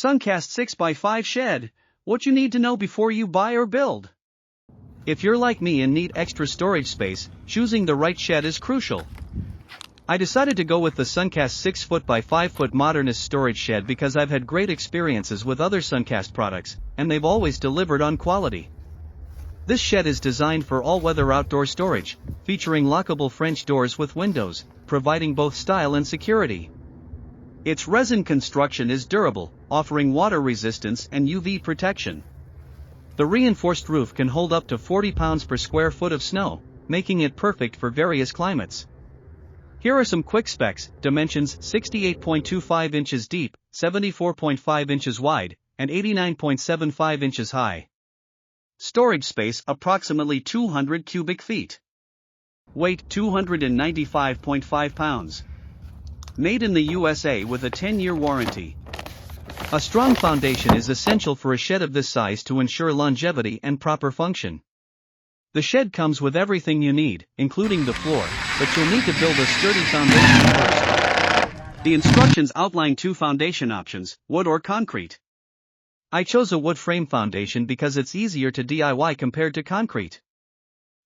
Suncast 6x5 Shed, what you need to know before you buy or build. If you're like me and need extra storage space, choosing the right shed is crucial. I decided to go with the Suncast 6 by 5 Modernist Storage Shed because I've had great experiences with other Suncast products, and they've always delivered on quality. This shed is designed for all-weather outdoor storage, featuring lockable French doors with windows, providing both style and security. Its resin construction is durable, offering water resistance and UV protection. The reinforced roof can hold up to 40 pounds per square foot of snow, making it perfect for various climates. Here are some quick specs: dimensions 68.25 inches deep, 74.5 inches wide, and 89.75 inches high. Storage space approximately 200 cubic feet. Weight 295.5 pounds. Made in the USA with a 10-year warranty. A strong foundation is essential for a shed of this size to ensure longevity and proper function. The shed comes with everything you need, including the floor, but you'll need to build a sturdy foundation first. The instructions outline two foundation options, wood or concrete. I chose a wood frame foundation because it's easier to DIY compared to concrete.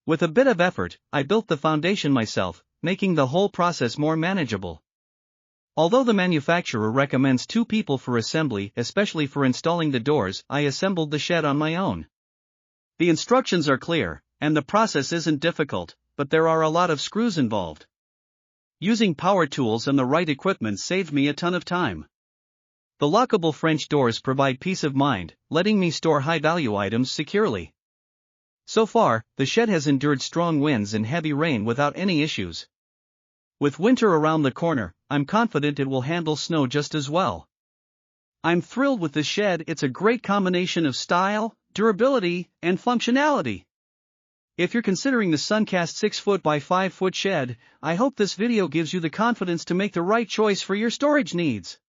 With a bit of effort, I built the foundation myself, making the whole process more manageable. Although the manufacturer recommends 2 people for assembly, especially for installing the doors, I assembled the shed on my own. The instructions are clear, and the process isn't difficult, but there are a lot of screws involved. Using power tools and the right equipment saved me a ton of time. The lockable French doors provide peace of mind, letting me store high-value items securely. So far, the shed has endured strong winds and heavy rain without any issues. With winter around the corner, I'm confident it will handle snow just as well. I'm thrilled with this shed. It's a great combination of style, durability, and functionality. If you're considering the Suncast 6 by 5 shed, I hope this video gives you the confidence to make the right choice for your storage needs.